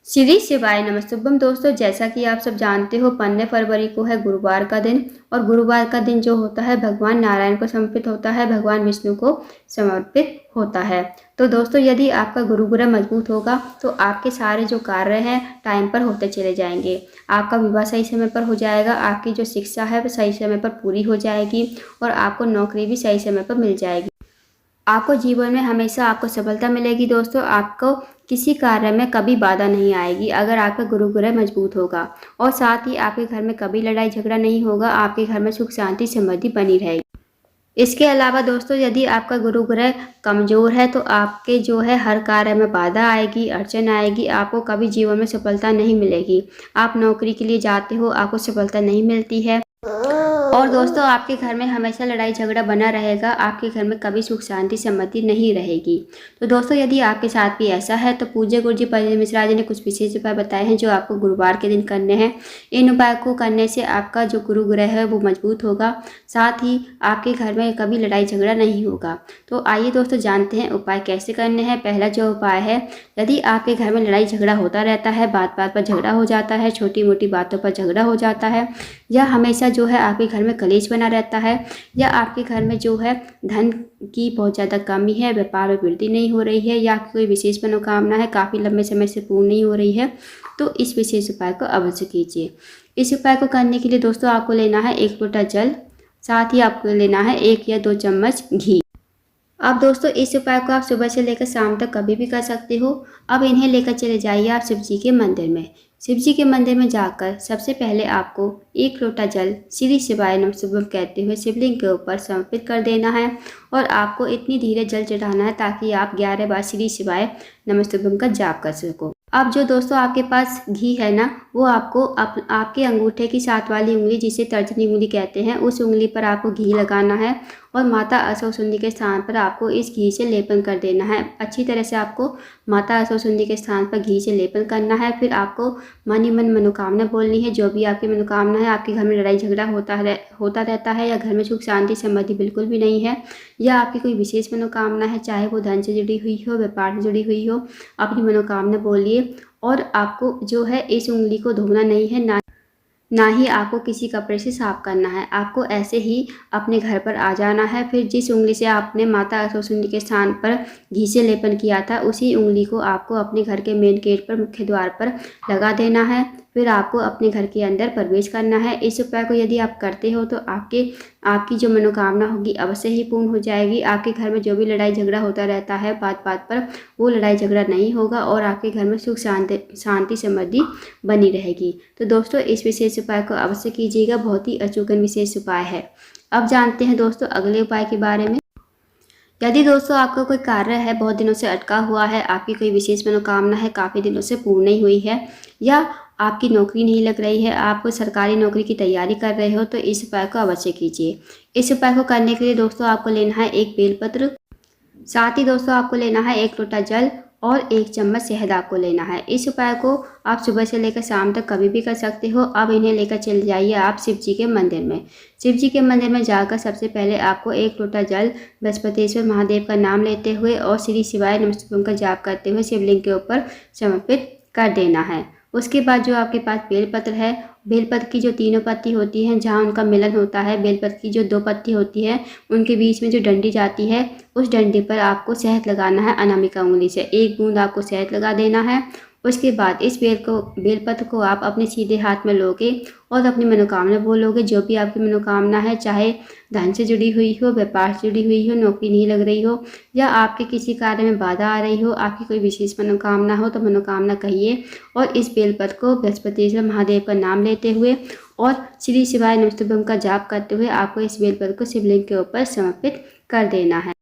श्री शिवाय नमस्तुभ्यम दोस्तों, जैसा कि आप सब जानते हो 15 फरवरी को है गुरुवार का दिन। और गुरुवार का दिन जो होता है भगवान नारायण को समर्पित होता है, भगवान विष्णु को समर्पित होता है। तो दोस्तों, यदि आपका गुरु ग्रह मजबूत होगा तो आपके सारे जो कार्य हैं टाइम पर होते चले जाएंगे। आपका विवाह सही समय पर हो जाएगा, आपकी जो शिक्षा है वो सही समय पर पूरी हो जाएगी और आपको नौकरी भी सही समय पर मिल जाएगी। आपको जीवन में हमेशा आपको सफलता मिलेगी दोस्तों। आपको किसी कार्य में कभी बाधा नहीं आएगी अगर आपका गुरु ग्रह मजबूत होगा। और साथ ही आपके घर में कभी लड़ाई झगड़ा नहीं होगा, आपके घर में सुख शांति समृद्धि बनी रहेगी। इसके अलावा दोस्तों, यदि आपका गुरु ग्रह कमजोर है तो आपके जो है हर कार्य में बाधा आएगी, अड़चन आएगी, आपको कभी जीवन में सफलता नहीं मिलेगी। आप नौकरी के लिए जाते हो, आपको सफलता नहीं मिलती है। और दोस्तों, आपके घर में हमेशा लड़ाई झगड़ा बना रहेगा, आपके घर में कभी सुख शांति समृद्धि नहीं रहेगी। तो दोस्तों, यदि आपके साथ भी ऐसा है तो पूज्य गुरु जी पतंजलि मिश्रा जी ने कुछ विशेष उपाय बताए हैं जो आपको गुरुवार के दिन करने हैं। इन उपाय को करने से आपका जो गुरु ग्रह है वो मजबूत होगा, साथ ही आपके घर में कभी लड़ाई झगड़ा नहीं होगा। तो आइए दोस्तों, जानते हैं उपाय कैसे करने हैं। पहला जो उपाय है, यदि आपके घर में लड़ाई झगड़ा होता रहता है, बात बात पर झगड़ा हो जाता है, छोटी मोटी बातों पर झगड़ा हो जाता है, या हमेशा जो है आपके घर में कलेश बना रहता है, या आपके घर में जो है धन की बहुत ज़्यादा कमी है, व्यापार में वृद्धि नहीं हो रही है, या कोई विशेष मनोकामना है काफ़ी लंबे समय से पूर्ण नहीं हो रही है, तो इस विशेष उपाय को अवश्य कीजिए। इस उपाय को करने के लिए दोस्तों आपको लेना है 1 लोटा जल, साथ ही आपको लेना है 1 या 2 चम्मच घी। अब दोस्तों, इस उपाय को आप सुबह से लेकर शाम तक कभी भी कर सकते हो। अब इन्हें लेकर चले जाइए आप शिव जी के मंदिर में। शिव जी के मंदिर में जाकर सबसे पहले आपको 1 लोटा जल श्री शिवाय नमस्तुभ्यम कहते हुए शिवलिंग के ऊपर समर्पित कर देना है। और आपको इतनी धीरे जल चढ़ाना है ताकि आप 11 बार श्री शिवाय नमस्तुभ्यम का जाप कर सको। अब जो दोस्तों आपके पास घी है ना, वो आपको आपके अंगूठे की साथ वाली उंगली, जिसे तर्जनी उंगली कहते हैं, उस उंगली पर आपको घी लगाना है और माता असौसुंदी के स्थान पर आपको इस घी से लेपन कर देना है। अच्छी तरह से आपको माता असौसुंदी के स्थान पर घी से लेपन करना है। फिर आपको मन ही मन मनोकामना बोलनी है। जो भी आपकी मनोकामना है, आपके घर में लड़ाई झगड़ा होता रहता है, या घर में सुख शांति समृद्धि बिल्कुल भी नहीं है, या आपकी कोई विशेष मनोकामना है, चाहे वो धन से जुड़ी हुई हो, व्यापार से जुड़ी हुई हो, अपनी मनोकामना बोलिए। और आपको जो है इस उंगली को धोना नहीं है, ना ही आपको किसी कपड़े से साफ करना है। आपको ऐसे ही अपने घर पर आ जाना है। फिर जिस उंगली से आपने माता असौसुंदी के स्थान पर घी से लेपन किया था, उसी उंगली को आपको अपने घर के मेन गेट पर, मुख्य द्वार पर लगा देना है। फिर आपको अपने घर के अंदर प्रवेश करना है। इस उपाय को यदि आप करते हो तो आपकी जो मनोकामना होगी अवश्य ही पूर्ण हो जाएगी। आपके घर में जो भी लड़ाई झगड़ा होता रहता है बात बात पर, वो लड़ाई झगड़ा नहीं होगा और आपके घर में सुख शांति समृद्धि बनी रहेगी। तो दोस्तों, इस विशेष उपाय को अवश्य कीजिएगा, बहुत ही अचूक विशेष उपाय है। अब जानते हैं दोस्तों अगले उपाय के बारे में। यदि दोस्तों आपका कोई कार्य है बहुत दिनों से अटका हुआ है, आपकी कोई विशेष मनोकामना है काफ़ी दिनों से पूर्ण नहीं हुई है, या आपकी नौकरी नहीं लग रही है, आप कोई सरकारी नौकरी की तैयारी कर रहे हो, तो इस उपाय को अवश्य कीजिए। इस उपाय को करने के लिए दोस्तों आपको लेना है 1 बेलपत्र, साथ ही दोस्तों आपको लेना है 1 लोटा जल और 1 चम्मच शहद आपको लेना है। इस उपाय को आप सुबह से लेकर शाम तक कभी भी कर सकते हो। अब इन्हें लेकर चले जाइए आप शिव जी के मंदिर में। शिव जी के मंदिर में जाकर सबसे पहले आपको 1 लोटा जल बृहस्पतिश्वर महादेव का नाम लेते हुए और श्री शिवाय नमस्तुभ्यम का जाप करते हुए शिवलिंग के ऊपर समर्पित कर देना है। उसके बाद जो आपके पास बेलपत्र है, बेलपत्र की जो तीनों पत्ती होती हैं, जहाँ उनका मिलन होता है, बेलपत्र की जो 2 पत्ती होती है, उनके बीच में जो डंडी जाती है, उस डंडी पर आपको शहद लगाना है। अनामिका उंगली से 1 बूंद आपको शहद लगा देना है। उसके बाद इस बेलपत्र को आप अपने सीधे हाथ में लोगे और अपनी मनोकामना बोलोगे। जो भी आपकी मनोकामना है, चाहे धन से जुड़ी हुई हो, व्यापार से जुड़ी हुई हो, नौकरी नहीं लग रही हो, या आपके किसी कार्य में बाधा आ रही हो, आपकी कोई विशेष मनोकामना हो, तो मनोकामना कहिए और इस बेलपत्र को बृहस्पतिश्वर महादेव का नाम लेते हुए और श्री शिवाय नमस्तुभ्यम का जाप करते हुए आपको इस बेलपत्र को शिवलिंग के ऊपर समर्पित कर देना है।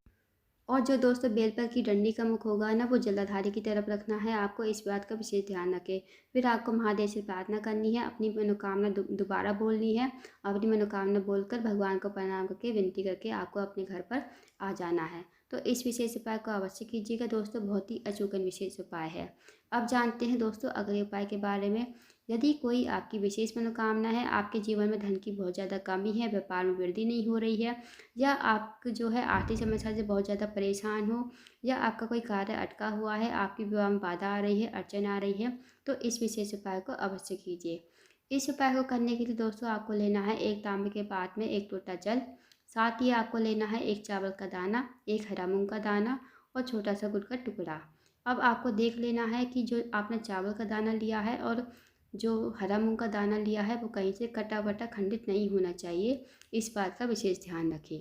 और जो दोस्तों बेलपत्र की डंडी का मुख होगा ना, वो जलाधारी की तरफ रखना है। आपको इस बात का विशेष ध्यान रखें। फिर आपको महादेव से प्रार्थना करनी है, अपनी मनोकामना दोबारा बोलनी है। अपनी मनोकामना बोलकर भगवान को प्रणाम करके विनती करके आपको अपने घर पर आ जाना है। तो इस विशेष उपाय को अवश्य कीजिएगा दोस्तों, बहुत ही अचूक विशेष उपाय है। अब जानते हैं दोस्तों अगले उपाय के बारे में। यदि कोई आपकी विशेष मनोकामना है, आपके जीवन में धन की बहुत ज़्यादा कमी है, व्यापार में वृद्धि नहीं हो रही है, या आप जो है आर्थिक समस्या से बहुत ज़्यादा परेशान हो, या आपका कोई कार्य अटका हुआ है, आपके विवाह में बाधा आ रही है, अड़चन आ रही है, तो इस विशेष उपाय को अवश्य कीजिए। इस उपाय को करने के लिए दोस्तों आपको लेना है एक तांबे के पात्र में 1 लोटा जल, साथ ही आपको लेना है 1 चावल का दाना, 1 हरा मूंग का दाना और छोटा सा गुड़ का टुकड़ा। अब आपको देख लेना है कि जो आपने चावल का दाना लिया है और जो हरा मूंग का दाना लिया है वो कहीं से कटा वटा खंडित नहीं होना चाहिए, इस बात का विशेष ध्यान रखें।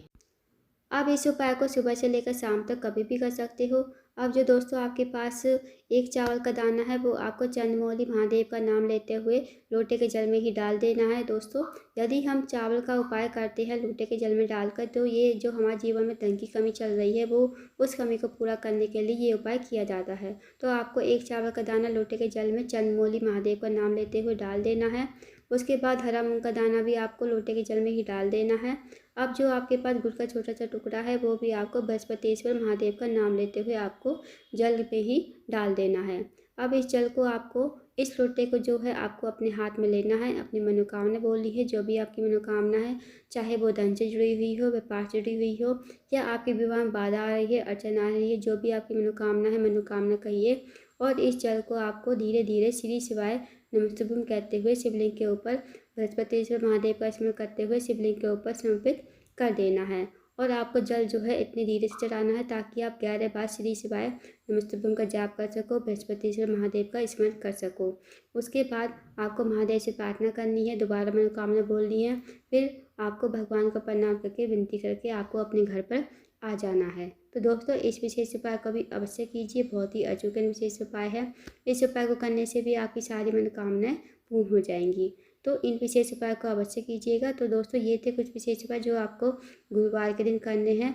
आप इस उपाय को सुबह से लेकर शाम तक कभी भी कर सकते हो। अब जो दोस्तों आपके पास 1 चावल का दाना है, वो आपको चंद्रमौली महादेव का नाम लेते हुए लोटे के जल में ही डाल देना है दोस्तों। यदि हम चावल का उपाय करते हैं लोटे के जल में डालकर, तो ये जो हमारे जीवन में धन की कमी चल रही है, वो उस कमी को पूरा करने के लिए ये उपाय किया जाता है। तो आपको 1 चावल का दाना लोटे के जल में चंद्रमौली महादेव का नाम लेते हुए डाल देना है। उसके बाद हरा मूंग का दाना भी आपको लोटे के जल में ही डाल देना है। अब जो आपके पास गुड़ का छोटा सा टुकड़ा है, वो भी आपको बृहस्पतिश्वर महादेव का नाम लेते हुए आपको जल में ही डाल देना है। अब इस जल को आपको, इस लोटे को जो है आपको अपने हाथ में लेना है, अपनी मनोकामना बोलनी है, जो भी आपकी मनोकामना है, चाहे वो धन से जुड़ी हुई हो, व्यापार से जुड़ी हुई हो, या आपके विवाह में बाधा आ रही है, अड़चन आ रही है, जो भी आपकी मनोकामना है, मनोकामना कहिए। और इस जल को आपको धीरे धीरे श्री शिवाय नमस्तुभ्यम कहते हुए शिवलिंग के ऊपर, बृहस्पतिश्वर महादेव का स्मरण करते हुए शिवलिंग के ऊपर समर्पित कर देना है। और आपको जल जो है इतनी धीरे से चढ़ाना है ताकि आप 11 बार श्री शिवाय नमस्तुभ्यम का जाप कर सको, बृहस्पतिश्वर महादेव का स्मरण कर सको। उसके बाद आपको महादेव से प्रार्थना करनी है, दोबारा मनोकामना बोलनी है, फिर आपको भगवान को प्रणाम करके विनती करके आपको अपने घर पर आ जाना है। तो दोस्तों इस विशेष उपाय को भी अवश्य कीजिए, बहुत ही अचूक विशेष उपाय है। इस उपाय को करने से भी आपकी सारी मनोकामनाएं पूर्ण हो जाएंगी। तो इन विशेष उपाय को अवश्य कीजिएगा। तो दोस्तों ये थे कुछ विशेष उपाय जो आपको गुरुवार के दिन करने हैं।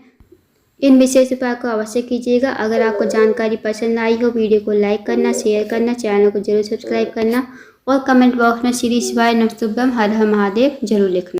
इन विशेष उपाय को अवश्य कीजिएगा। अगर आपको जानकारी पसंद आई हो, वीडियो को लाइक करना, शेयर करना, चैनल को जरूर सब्सक्राइब करना और कमेंट बॉक्स में श्री शिवाय नमस्तुभ्यम हर हर महादेव जरूर लिखना।